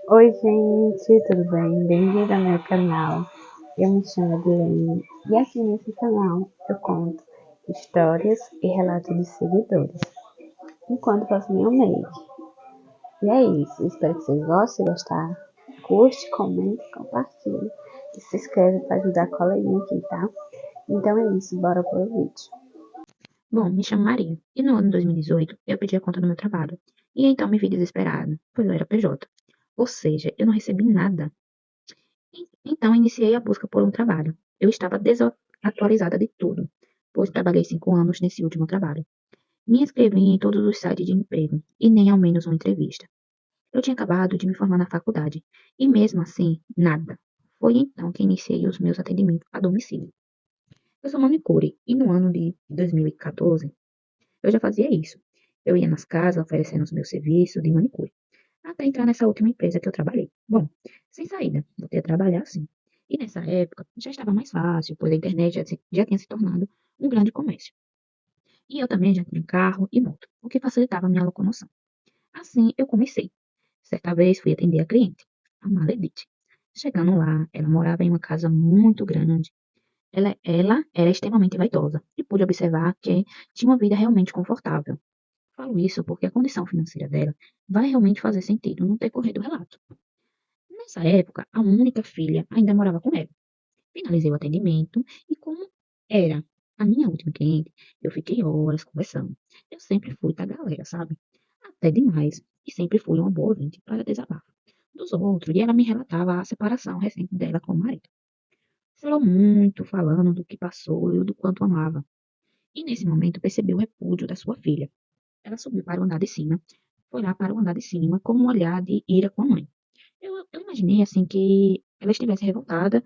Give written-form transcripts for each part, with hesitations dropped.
Oi, gente, tudo bem? Bem-vindo ao meu canal. Eu me chamo Adilene e aqui nesse canal eu conto histórias e relatos de seguidores enquanto faço meu make. E é isso, espero que vocês gostem. Se gostar, curte, comente, compartilhe e se inscreve para ajudar a coleguinha aqui, tá? Então é isso, bora pro vídeo. Bom, me chamo Maria, e no ano 2018 eu pedi a conta do meu trabalho, e então me vi desesperada, pois eu era PJ, ou seja, eu não recebi nada. Então iniciei a busca por um trabalho. Eu estava desatualizada de tudo, pois trabalhei 5 anos nesse último trabalho. Me inscrevi em todos os sites de emprego, e nem ao menos uma entrevista. Eu tinha acabado de me formar na faculdade, e mesmo assim, nada. Foi então que iniciei os meus atendimentos a domicílio. Eu sou manicure, e no ano de 2014 eu já fazia isso. Eu ia nas casas oferecendo os meus serviços de manicure, até entrar nessa última empresa que eu trabalhei. Bom, sem saída, voltei a trabalhar assim. E nessa época já estava mais fácil, pois a internet já tinha se tornado um grande comércio. E eu também já tinha carro e moto, o que facilitava a minha locomoção. Assim eu comecei. Certa vez fui atender a cliente, a Maledite. Chegando lá, ela morava em uma casa muito grande. Ela era extremamente vaidosa e pude observar que tinha uma vida realmente confortável. Falo isso porque a condição financeira dela vai realmente fazer sentido no decorrer do relato. Nessa época, a única filha ainda morava com ela. Finalizei o atendimento e, como era a minha última cliente, eu fiquei horas conversando. Eu sempre fui da galera, sabe? Até demais. E sempre fui uma boa ouvinte para desabafo dos outros. E ela me relatava a separação recente dela com o marido. Falou muito, falando do que passou e do quanto amava. E nesse momento percebi o repúdio da sua filha. Ela subiu para o andar de cima, foi lá para o andar de cima com um olhar de ira com a mãe. Eu imaginei assim que ela estivesse revoltada,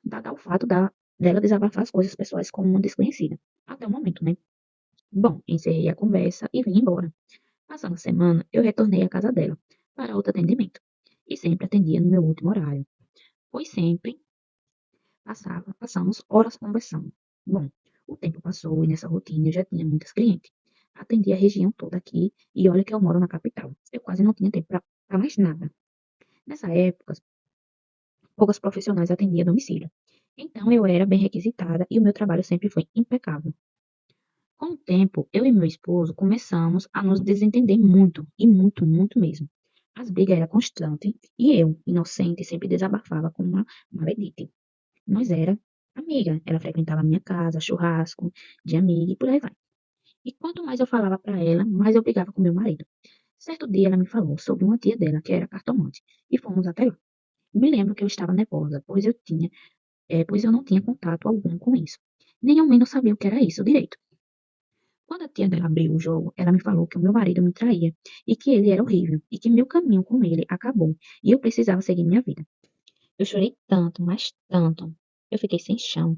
dado ao fato dela desabafar as coisas pessoais com uma desconhecida. Até o momento, né? Bom, encerrei a conversa e vim embora. Passando a semana, eu retornei à casa dela para outro atendimento. E sempre atendia no meu último horário, pois sempre passamos horas conversando. Bom, o tempo passou e nessa rotina eu já tinha muitas clientes. Atendi a região toda aqui e olha que eu moro na capital. Eu quase não tinha tempo para mais nada. Nessa época, poucas profissionais atendiam a domicílio. Então eu era bem requisitada e o meu trabalho sempre foi impecável. Com o tempo, eu e meu esposo começamos a nos desentender muito, e muito, muito mesmo. As brigas eram constantes e eu, inocente, sempre desabafava com uma maledite. Nós era amiga, ela frequentava a minha casa, churrasco, de amiga e por aí vai. E quanto mais eu falava para ela, mais eu brigava com meu marido. Certo dia ela me falou sobre uma tia dela que era cartomante e fomos até lá. Me lembro que eu estava nervosa, pois eu não tinha contato algum com isso. Nem ao menos sabia o que era isso direito. Quando a tia dela abriu o jogo, ela me falou que o meu marido me traía e que ele era horrível e que meu caminho com ele acabou e eu precisava seguir minha vida. Eu chorei tanto, mas tanto. Eu fiquei sem chão.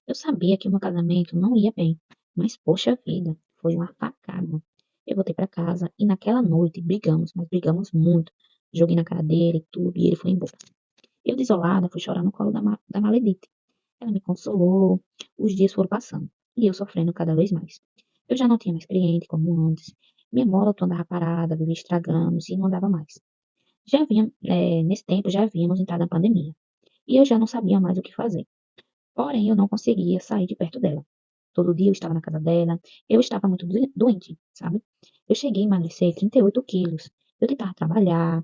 Eu sabia que o meu casamento não ia bem, mas poxa vida, foi uma facada. Eu voltei para casa e naquela noite brigamos, mas brigamos muito. Joguei na cara dele e tudo e ele foi embora. Eu, desolada, fui chorar no colo da Maledite. Ela me consolou. Os dias foram passando e eu sofrendo cada vez mais. Eu já não tinha mais cliente como antes. Minha moto andava parada, vivia estragando-se e não andava mais. Nesse tempo já havíamos entrado na pandemia e eu já não sabia mais o que fazer. Porém, eu não conseguia sair de perto dela. Todo dia eu estava na casa dela. Eu estava muito doente, sabe? Eu cheguei a emagrecer 38 quilos. Eu tentava trabalhar,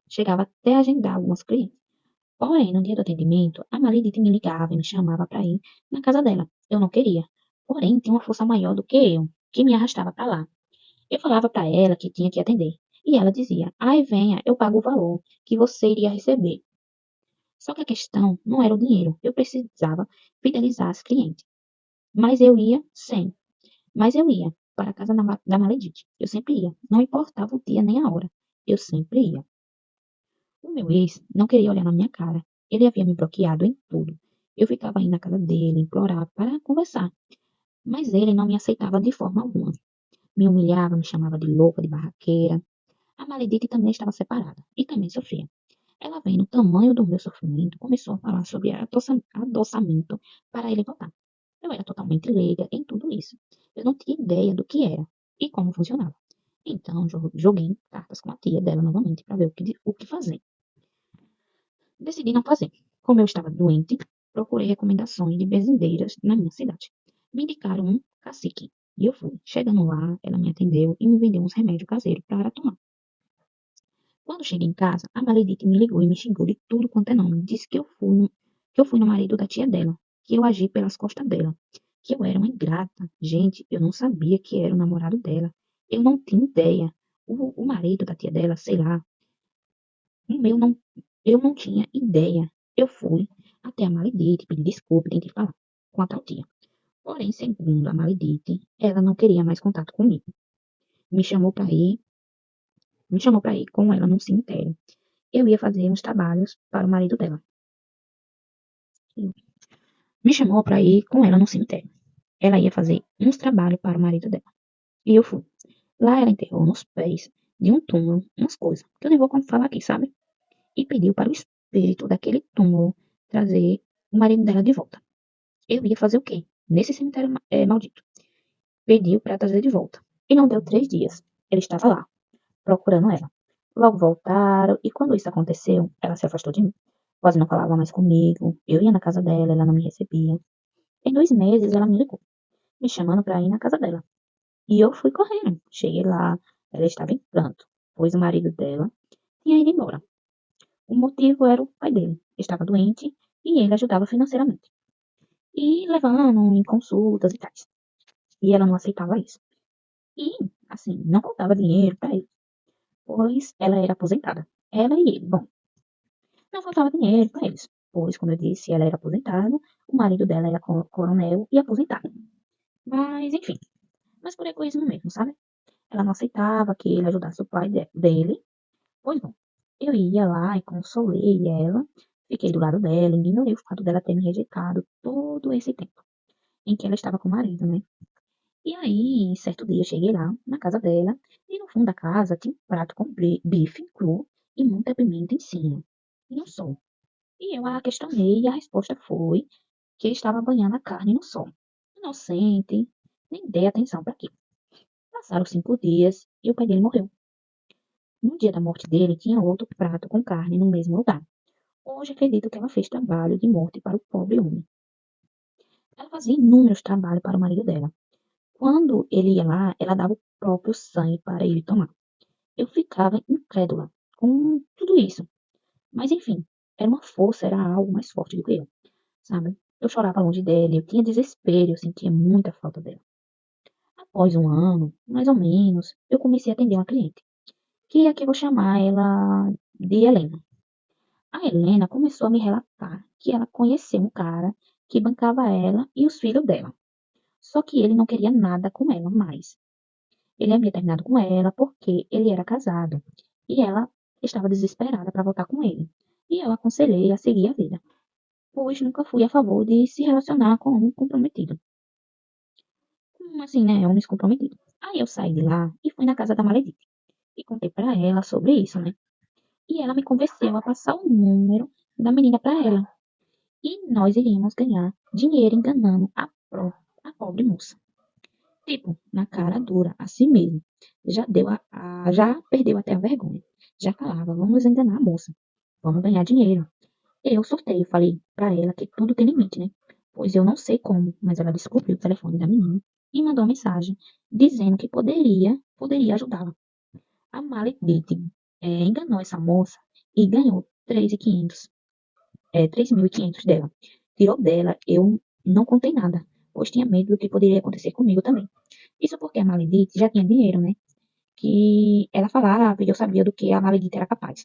chegava até a agendar algumas clientes. Porém, no dia do atendimento, a Maridite me ligava e me chamava para ir na casa dela. Eu não queria. Porém, tinha uma força maior do que eu, que me arrastava para lá. Eu falava para ela que tinha que atender. E ela dizia: ai, venha, eu pago o valor que você iria receber. Só que a questão não era o dinheiro. Eu precisava fidelizar as clientes. Mas eu ia sem. Mas eu ia para a casa da Maledite. Eu sempre ia. Não importava o dia nem a hora. Eu sempre ia. O meu ex não queria olhar na minha cara. Ele havia me bloqueado em tudo. Eu ficava indo na casa dele, implorar para conversar. Mas ele não me aceitava de forma alguma. Me humilhava, me chamava de louca, de barraqueira. A Maledite também estava separada e também sofria. Ela, vendo o tamanho do meu sofrimento, começou a falar sobre adoçamento para ele voltar. Eu era totalmente leiga em tudo isso. Eu não tinha ideia do que era e como funcionava. Então, joguei cartas com a tia dela novamente para ver o que fazer. Decidi não fazer. Como eu estava doente, procurei recomendações de bezendeiras na minha cidade. Me indicaram um cacique e eu fui. Chegando lá, ela me atendeu e me vendeu uns remédios caseiros para tomar. Quando cheguei em casa, a Maledite me ligou e me xingou de tudo quanto é nome. Disse que eu fui no marido da tia dela, que eu agi pelas costas dela, que eu era uma ingrata. Gente, eu não sabia que era o namorado dela. Eu não tinha ideia. O marido da tia dela, sei lá, o meu não, eu não tinha ideia. Eu fui até a Maledite, pedi desculpa, tentei falar com a tal tia. Porém, segundo a Maledite, ela não queria mais contato comigo. Me chamou para ir, me chamou para ir com ela num cemitério. Eu ia fazer uns trabalhos para o marido dela. Me chamou para ir com ela no cemitério. Ela ia fazer uns trabalhos para o marido dela. E eu fui. Lá ela enterrou nos pés de um túmulo umas coisas, que eu nem vou falar aqui, sabe? E pediu para o espírito daquele túmulo trazer o marido dela de volta. Eu ia fazer o quê? Nesse cemitério maldito. Pediu para trazer de volta. E não deu 3 dias. Ele estava lá, procurando ela. Logo voltaram, e quando isso aconteceu, ela se afastou de mim. Quase não falava mais comigo. Eu ia na casa dela, ela não me recebia. Em 2 meses, ela me ligou, me chamando para ir na casa dela. E eu fui correndo. Cheguei lá, ela estava em pranto, pois o marido dela tinha ido embora. O motivo era o pai dele. Estava doente e ele ajudava financeiramente. E levando em consultas e tais. E ela não aceitava isso. E, assim, não contava dinheiro para ele, pois ela era aposentada. Ela e ele. Bom, não faltava dinheiro para eles, pois, como eu disse, ela era aposentada, o marido dela era coronel e aposentado. Mas, enfim, mas por egoísmo mesmo, sabe? Ela não aceitava que ele ajudasse o pai dele. Pois bom, eu ia lá e consolei ela, fiquei do lado dela, ignorei o fato dela ter me rejeitado todo esse tempo em que ela estava com o marido, né? E aí, certo dia, eu cheguei lá, na casa dela, e no fundo da casa tinha um prato com bife cru e muita pimenta em cima, e no sol. E eu a questionei e a resposta foi que ele estava banhando a carne no sol. Inocente, nem dei atenção para aquilo. Passaram 5 dias e o pai dele morreu. No dia da morte dele, tinha outro prato com carne no mesmo lugar. Hoje acredito que ela fez trabalho de morte para o pobre homem. Ela fazia inúmeros trabalhos para o marido dela. Quando ele ia lá, ela dava o próprio sangue para ele tomar. Eu ficava incrédula com tudo isso. Mas enfim, era uma força, era algo mais forte do que eu, sabe? Eu chorava longe dela, eu tinha desespero, eu sentia muita falta dela. Após um ano, mais ou menos, eu comecei a atender uma cliente, que aqui eu vou chamar ela de Helena. A Helena começou a me relatar que ela conheceu um cara que bancava ela e os filhos dela. Só que ele não queria nada com ela mais. Ele havia terminado com ela porque ele era casado e ela estava desesperada para voltar com ele. E eu aconselhei a seguir a vida, pois nunca fui a favor de se relacionar com um comprometido. Assim, né? Homens comprometidos. Aí eu saí de lá e fui na casa da Maledite e contei para ela sobre isso, né? E ela me convenceu a passar o número da menina para ela. E nós iríamos ganhar dinheiro enganando a pobre moça. Tipo, na cara dura, assim mesmo. Já perdeu até a vergonha. Já falava, vamos enganar a moça. Vamos ganhar dinheiro. Eu surtei, falei pra ela que tudo tem limite, né? Pois eu não sei como, mas ela descobriu o telefone da menina e mandou uma mensagem dizendo que poderia ajudá-la. A Maledite enganou essa moça e ganhou 3.500 dela. Tirou dela, eu não contei nada, pois tinha medo do que poderia acontecer comigo também. Isso porque a Maledite já tinha dinheiro, né? Que ela falava e eu sabia do que a Maledite era capaz.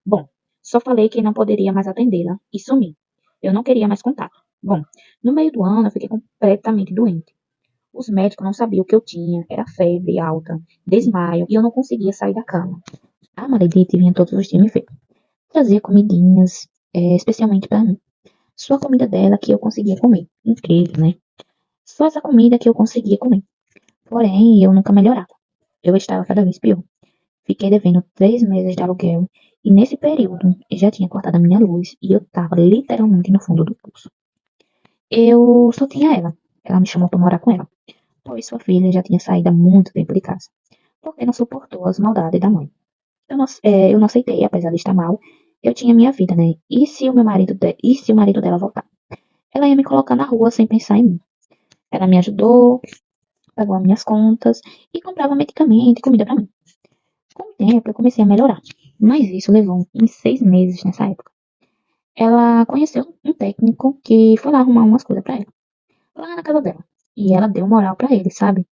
Bom, só falei que não poderia mais atendê-la e sumi. Eu não queria mais contato. Bom, no meio do ano eu fiquei completamente doente. Os médicos não sabiam o que eu tinha, era febre alta, desmaio e eu não conseguia sair da cama. A Maledite vinha todos os dias me ver. Trazia comidinhas, especialmente para mim. Só a comida dela que eu conseguia comer. Incrível, né? Só essa comida que eu conseguia comer. Porém, eu nunca melhorava. Eu estava cada vez pior. Fiquei devendo 3 meses de aluguel e nesse período eu já tinha cortado a minha luz e eu estava literalmente no fundo do poço. Eu só tinha ela. Ela me chamou para morar com ela, pois sua filha já tinha saído há muito tempo de casa. porque não suportou as maldades da mãe. Eu não aceitei, apesar de estar mal. Eu tinha minha vida, né? E se o marido dela voltar? Ela ia me colocar na rua sem pensar em mim. Ela me ajudou, pagou as minhas contas e comprava medicamento e comida pra mim. Com o tempo, eu comecei a melhorar. Mas isso levou uns 6 meses nessa época. Ela conheceu um técnico que foi lá arrumar umas coisas pra ela, lá na casa dela. E ela deu moral pra ele, sabe?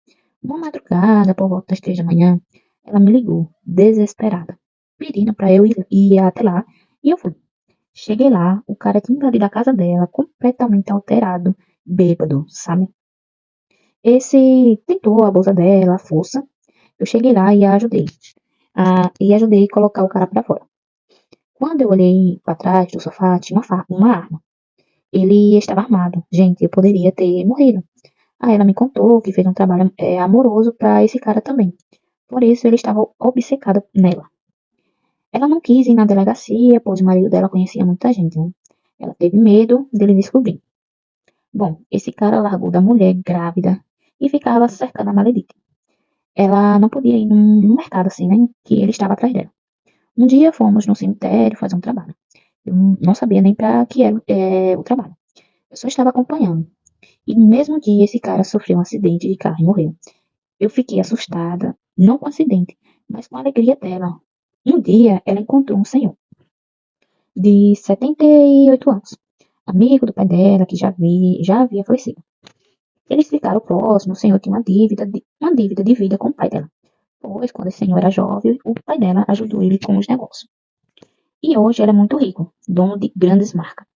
Uma madrugada, por volta das 3 da manhã, ela me ligou, desesperada, pedindo pra eu ir até lá. E eu fui. Cheguei lá, o cara tinha invadido a casa dela, completamente alterado, bêbado, sabe? Esse tentou a bolsa dela, a força. Eu cheguei lá e a ajudei. E ajudei a colocar o cara pra fora. Quando eu olhei pra trás do sofá, tinha uma arma. Ele estava armado. Gente, eu poderia ter morrido. Aí ela me contou que fez um trabalho amoroso pra esse cara também. Por isso ele estava obcecado nela. Ela não quis ir na delegacia, pois o marido dela conhecia muita gente, né? Ela teve medo dele descobrir. Bom, esse cara largou da mulher grávida e ficava cercando a maledita. Ela não podia ir num mercado assim, né? Que ele estava atrás dela. Um dia fomos no cemitério fazer um trabalho. Eu não sabia nem para que era o trabalho. Eu só estava acompanhando. E no mesmo dia esse cara sofreu um acidente de carro e morreu. Eu fiquei assustada, não com o acidente, mas com a alegria dela. Um dia ela encontrou um senhor de 78 anos, amigo do pai dela, que já havia falecido. Eles ficaram próximos, o senhor tinha uma dívida de vida com o pai dela. Pois, quando esse senhor era jovem, o pai dela ajudou ele com os negócios. E hoje ela é muito rico, dono de grandes marcas.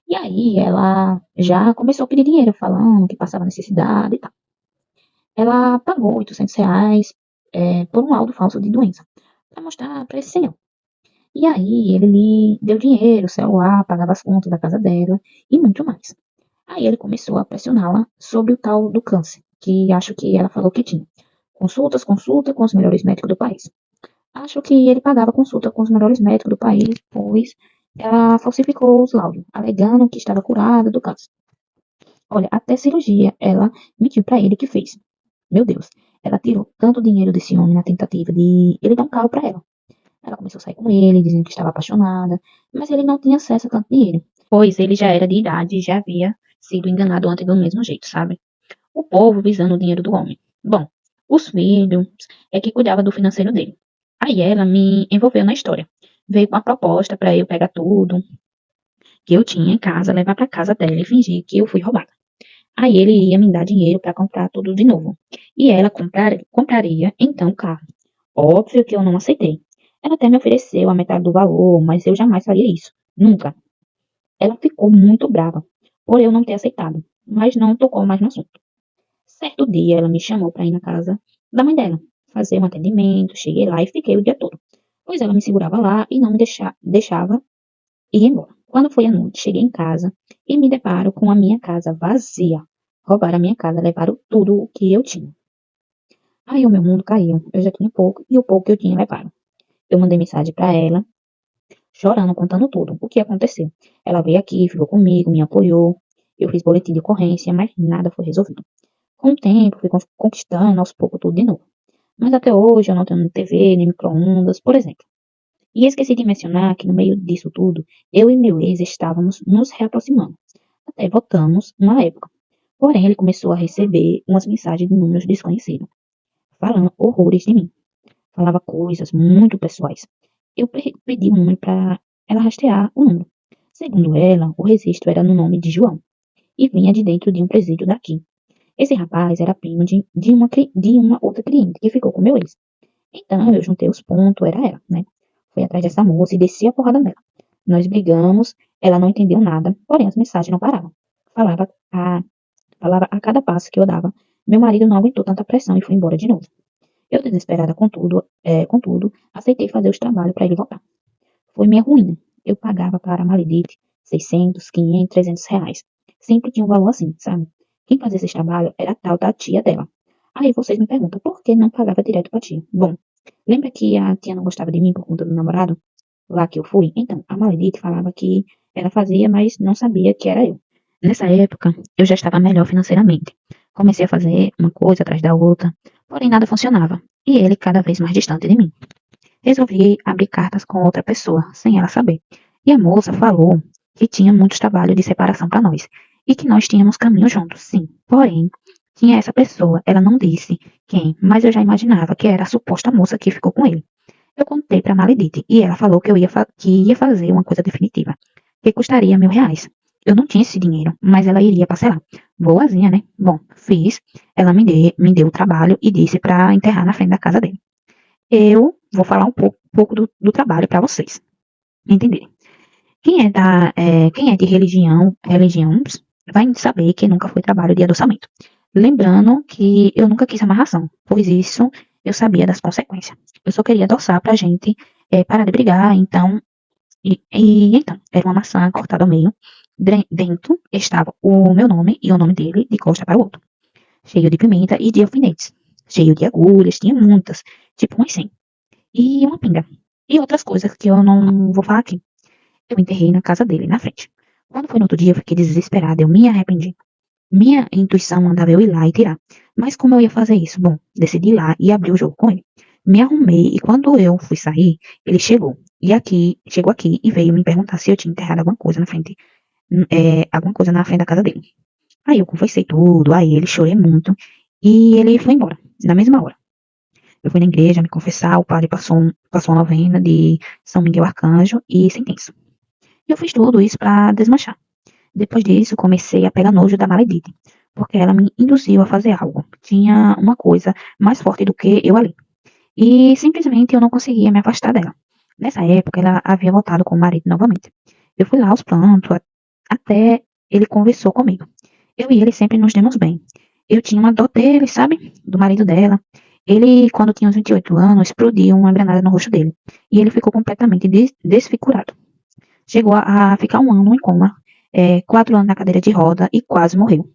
E aí ela já começou a pedir dinheiro, falando que passava necessidade e tal. Ela pagou R$ 800 por um laudo falso de doença, para mostrar para esse senhor. E aí ele lhe deu dinheiro, celular, pagava as contas da casa dela e muito mais. Aí ele começou a pressioná-la sobre o tal do câncer, que acho que ela falou que tinha. Consulta com os melhores médicos do país. Acho que ele pagava consulta com os melhores médicos do país, pois ela falsificou os laudos, alegando que estava curada do câncer. Olha, até cirurgia ela mentiu pra ele que fez. Meu Deus, ela tirou tanto dinheiro desse homem na tentativa de ele dar um carro pra ela. Ela começou a sair com ele, dizendo que estava apaixonada, mas ele não tinha acesso a tanto dinheiro, pois ele já era de idade e já havia sido enganado antes do mesmo jeito, sabe? O povo visando o dinheiro do homem. Bom, os filhos é que cuidava do financeiro dele. Aí ela me envolveu na história. Veio com a proposta pra eu pegar tudo que eu tinha em casa, levar pra casa dela e fingir que eu fui roubada. Aí ele ia me dar dinheiro pra comprar tudo de novo. E ela compraria então o carro. Óbvio que eu não aceitei. Ela até me ofereceu a metade do valor, mas eu jamais faria isso. Nunca. Ela ficou muito brava por eu não ter aceitado, mas não tocou mais no assunto. Certo dia ela me chamou para ir na casa da mãe dela, fazer um atendimento. Cheguei lá e fiquei o dia todo, pois ela me segurava lá e não me deixava ir embora. Quando foi à noite, cheguei em casa e me deparo com a minha casa vazia. Roubaram a minha casa, levaram tudo o que eu tinha. Aí o meu mundo caiu. Eu já tinha pouco e o pouco que eu tinha levaram. Eu mandei mensagem para ela, chorando, contando tudo, o que aconteceu. Ela veio aqui, ficou comigo, me apoiou. Eu fiz boletim de ocorrência, mas nada foi resolvido. Com o tempo, fui conquistando aos poucos tudo de novo. Mas até hoje eu não tenho TV, nem micro-ondas, por exemplo. E esqueci de mencionar que no meio disso tudo, eu e meu ex estávamos nos reaproximando. Até votamos uma época. Porém, ele começou a receber umas mensagens de números desconhecidos, falando horrores de mim. Falava coisas muito pessoais. Eu pedi o número para ela rastrear o número. Segundo ela, o registro era no nome de João e vinha de dentro de um presídio daqui. Esse rapaz era primo de uma outra cliente que ficou com meu ex. Então eu juntei os pontos, era ela, né? Fui atrás dessa moça e desci a porrada nela. Nós brigamos, ela não entendeu nada, porém as mensagens não paravam. Falava a, falava a cada passo que eu dava. Meu marido não aguentou tanta pressão e foi embora de novo. Eu, desesperada com tudo, aceitei fazer os trabalhos para ele voltar. Foi minha ruína. Eu pagava para a Maledite 600, 500, R$ 300. Sempre tinha um valor assim, sabe? Quem fazia esse trabalho era a tal da tia dela. Aí vocês me perguntam, por que não pagava direto pra tia? Bom, lembra que a tia não gostava de mim por conta do namorado? Lá que eu fui? Então, a Maledite falava que ela fazia, mas não sabia que era eu. Nessa época, eu já estava melhor financeiramente. Comecei a fazer uma coisa atrás da outra, porém nada funcionava. e ele cada vez mais distante de mim. Resolvi abrir cartas com outra pessoa, sem ela saber. E a moça falou que tinha muitos trabalhos de separação para nós, e que nós tínhamos caminho juntos, sim. Porém, tinha essa pessoa, ela não disse quem, mas eu já imaginava que era a suposta moça que ficou com ele. Eu contei para Maledite e ela falou que que ia fazer uma coisa definitiva, que custaria R$ 1.000. Eu não tinha esse dinheiro, mas ela iria parcelar. Boazinha, né? Bom, fiz. Ela me deu o trabalho e disse para enterrar na frente da casa dele. Eu vou falar um pouco do trabalho para vocês entenderem. Quem é de religiões, vai saber que nunca foi trabalho de adoçamento. Lembrando que eu nunca quis amarração, pois isso eu sabia das consequências. Eu só queria adoçar pra gente parar de brigar, então, então, era uma maçã cortada ao meio. Dentro estava o meu nome e o nome dele, de costa para o outro. Cheio de pimenta e de alfinetes. Cheio de agulhas, tinha muitas, tipo umas 100. E uma pinga. E outras coisas que eu não vou falar aqui. Eu enterrei na casa dele, na frente. Quando foi no outro dia, eu fiquei desesperada, eu me arrependi. Minha intuição mandava eu ir lá e tirar. Mas como eu ia fazer isso? Bom, decidi ir lá e abrir o jogo com ele. Me arrumei e quando eu fui sair, ele chegou aqui e veio me perguntar se eu tinha enterrado alguma coisa na frente da casa dele. Aí eu confessei tudo, aí ele chorei muito e ele foi embora, na mesma hora. Eu fui na igreja me confessar, o padre passou uma novena de São Miguel Arcanjo e sentença. E eu fiz tudo isso para desmanchar. Depois disso, comecei a pegar nojo da Maledite, porque ela me induziu a fazer algo. Tinha uma coisa mais forte do que eu ali. E simplesmente eu não conseguia me afastar dela. Nessa época, ela havia voltado com o marido novamente. Eu fui lá aos prantos, até ele conversou comigo. Eu e ele sempre nos demos bem. Eu tinha uma dó dele, sabe? Do marido dela. Ele, quando tinha uns 28 anos, explodiu uma granada no rosto dele. E ele ficou completamente desfigurado. Chegou a ficar 1 ano em coma, 4 anos na cadeira de roda e quase morreu.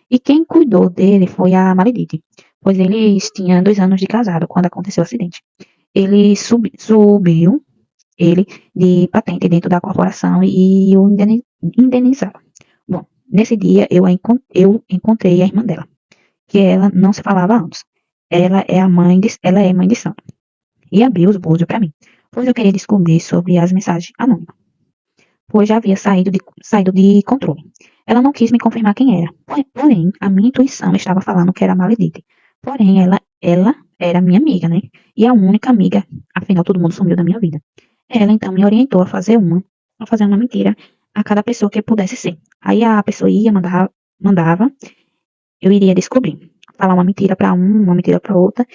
E quem cuidou dele foi a Maledite, pois eles tinham 2 anos de casado quando aconteceu o acidente. Ele subiu ele de patente dentro da corporação e o indenizaram. Bom, nesse dia eu encontrei a irmã dela, que ela não se falava antes. Ela é mãe de santo. E abriu os bolsos para mim, pois eu queria descobrir sobre as mensagens anônimas, pois já havia saído de controle. Ela não quis me confirmar quem era, porém, a minha intuição estava falando que era Maledite. Porém, ela era minha amiga, né? E a única amiga, afinal, todo mundo sumiu da minha vida. Ela, então, me orientou a fazer uma mentira a cada pessoa que pudesse ser. Aí a pessoa mandava, eu iria descobrir. Falar uma mentira para uma mentira para outra.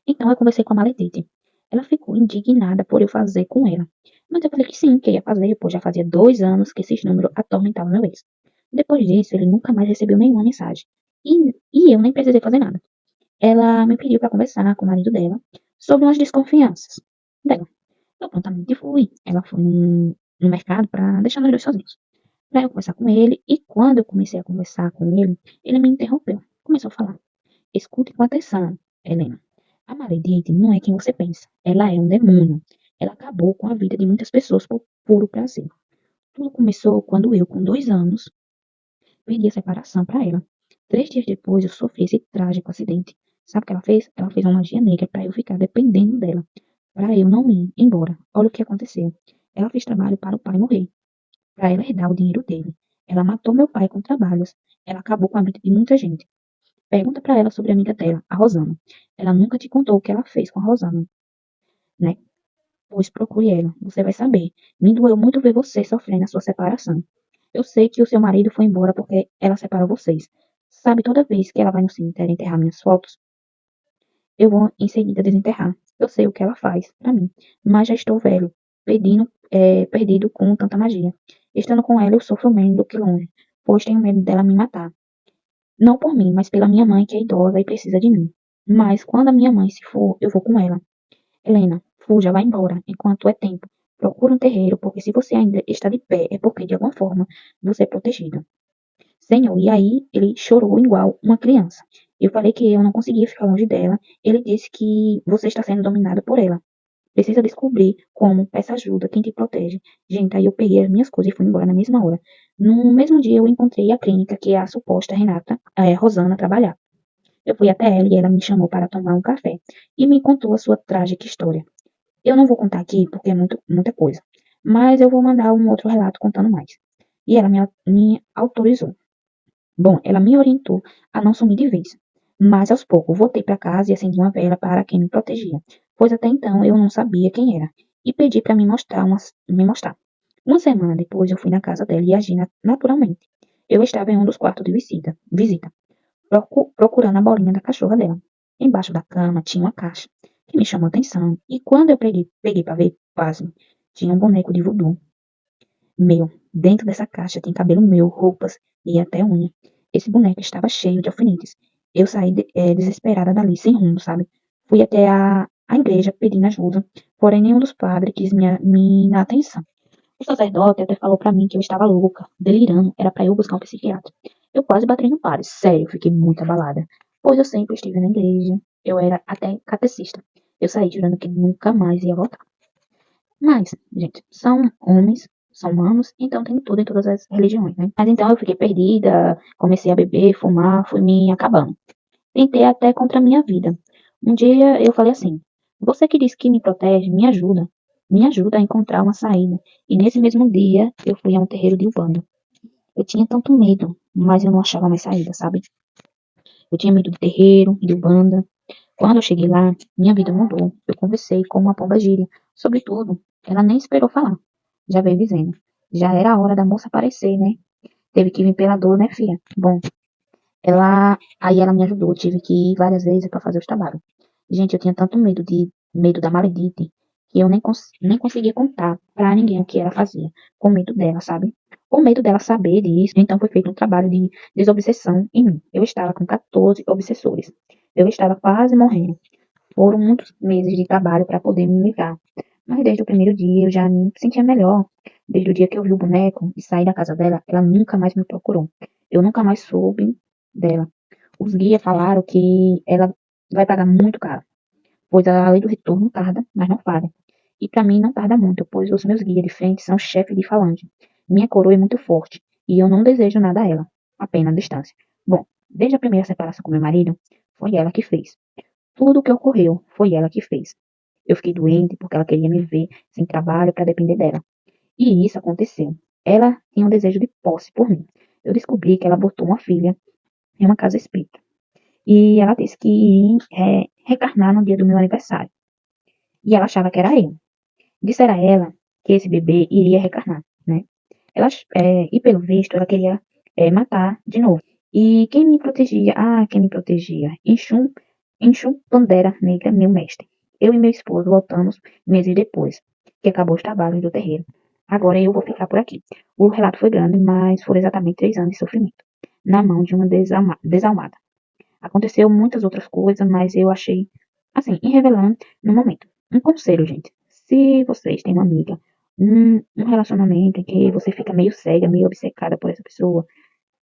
Então, eu conversei com a Maledite. Ela ficou indignada por eu fazer com ela. Mas eu falei que sim, que ia fazer, pois já fazia 2 anos que esses números atormentavam meu ex. Depois disso, ele nunca mais recebeu nenhuma mensagem. E eu nem precisei fazer nada. Ela me pediu para conversar com o marido dela sobre umas desconfianças dela. Eu prontamente fui. Ela foi no mercado para deixar nós dois sozinhos. Para eu conversar com ele, e quando eu comecei a conversar com ele me interrompeu. Começou a falar. Escute com atenção, Helena. A Maledite não é quem você pensa. Ela é um demônio. Ela acabou com a vida de muitas pessoas por puro prazer. Tudo começou quando eu, com 2 anos, pedi a separação para ela. 3 dias depois, eu sofri esse trágico acidente. Sabe o que ela fez? Ela fez uma magia negra para eu ficar dependendo dela, para eu não ir embora. Olha o que aconteceu. Ela fez trabalho para o pai morrer, para ela herdar o dinheiro dele. Ela matou meu pai com trabalhos. Ela acabou com a vida de muita gente. Pergunta para ela sobre a amiga dela, a Rosana. Ela nunca te contou o que ela fez com a Rosana, né? Pois procure ela, você vai saber. Me doeu muito ver você sofrendo a sua separação. Eu sei que o seu marido foi embora porque ela separou vocês. Sabe, toda vez que ela vai no cemitério enterrar minhas fotos, eu vou em seguida desenterrar. Eu sei o que ela faz pra mim, mas já estou velho, perdido com tanta magia. Estando com ela, eu sofro menos do que longe, pois tenho medo dela me matar. Não por mim, mas pela minha mãe, que é idosa e precisa de mim. Mas quando a minha mãe se for, eu vou com ela. Helena, fuja, vá embora, enquanto é tempo. Procure um terreiro, porque se você ainda está de pé, é porque, de alguma forma, você é protegido. Senhor, e aí ele chorou igual uma criança. Eu falei que eu não conseguia ficar longe dela. Ele disse que você está sendo dominado por ela. Precisa descobrir como, peça ajuda, quem te protege. Gente, aí eu peguei as minhas coisas e fui embora na mesma hora. No mesmo dia eu encontrei a clínica que a suposta Rosana, trabalhava. Eu fui até ela e ela me chamou para tomar um café e me contou a sua trágica história. Eu não vou contar aqui porque é muita coisa, mas eu vou mandar um outro relato contando mais. E ela me autorizou. Bom, ela me orientou a não sumir de vez. Mas aos poucos voltei para casa e acendi uma vela para quem me protegia, pois até então eu não sabia quem era, e pedi para me mostrar. Uma semana depois eu fui na casa dela e agi naturalmente. Eu estava em um dos quartos de visita, procurando a bolinha da cachorra dela. Embaixo da cama tinha uma caixa que me chamou a atenção, e quando eu peguei para ver, pasme, tinha um boneco de voodoo meu. Dentro dessa caixa tem cabelo meu, roupas e até unha. Esse boneco estava cheio de alfinetes. Eu saí desesperada dali, sem rumo, sabe? Fui até a igreja pedindo ajuda, porém nenhum dos padres quis me dar atenção. O sacerdote até falou pra mim que eu estava louca, delirando, era pra eu buscar um psiquiatra. Eu quase bati no padre, sério, fiquei muito abalada, pois eu sempre estive na igreja, eu era até catecista. Eu saí jurando que nunca mais ia voltar. Mas, gente, são homens, são humanos, então tem tudo em todas as religiões, né? Mas então eu fiquei perdida, comecei a beber, fumar, fui me acabando. Tentei até contra a minha vida. Um dia eu falei assim: você que disse que me protege, me ajuda a encontrar uma saída. E nesse mesmo dia eu fui a um terreiro de Umbanda. Eu tinha tanto medo, mas eu não achava mais saída, sabe? Eu tinha medo de terreiro, de Umbanda. Quando eu cheguei lá, minha vida mudou. Eu conversei com uma pomba-gira sobre tudo. Ela nem esperou falar. Já veio dizendo. Já era a hora da moça aparecer, né? Teve que vir pela dor, né, filha? Bom, aí ela me ajudou. Tive que ir várias vezes para fazer os trabalhos. Gente, eu tinha tanto medo da Maledite, que eu nem conseguia contar pra ninguém o que ela fazia. Com medo dela, sabe? Com medo dela saber disso. Então foi feito um trabalho de desobsessão em mim. Eu estava com 14 obsessores. Eu estava quase morrendo. Foram muitos meses de trabalho para poder me livrar. Mas desde o primeiro dia eu já me sentia melhor. Desde o dia que eu vi o boneco e saí da casa dela, ela nunca mais me procurou. Eu nunca mais soube dela. Os guias falaram que ela vai pagar muito caro, pois a lei do retorno tarda, mas não falha. E para mim não tarda muito, pois os meus guias de frente são chefes de falange. Minha coroa é muito forte e eu não desejo nada a ela, apenas distância. Bom, desde a primeira separação com meu marido, foi ela que fez. Tudo o que ocorreu foi ela que fez. Eu fiquei doente porque ela queria me ver sem trabalho para depender dela. E isso aconteceu. Ela tinha um desejo de posse por mim. Eu descobri que ela botou uma filha em uma casa espírita. E ela disse que ia reencarnar no dia do meu aniversário. E ela achava que era eu. Disseram a ela que esse bebê iria reencarnar, né? E pelo visto, ela queria matar de novo. E quem me protegia? Ah, quem me protegia? Enxum Pandera Negra, meu mestre. Eu e meu esposo voltamos meses depois, que acabou os trabalhos do terreiro. Agora eu vou ficar por aqui. O relato foi grande, mas foram exatamente 3 anos de sofrimento, na mão de uma desalmada. Aconteceu muitas outras coisas, mas eu achei, assim, irrelevante no momento. Um conselho, gente. Se vocês têm uma amiga, um relacionamento em que você fica meio cega, meio obcecada por essa pessoa,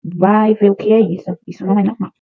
vai ver o que é isso. Isso não é normal.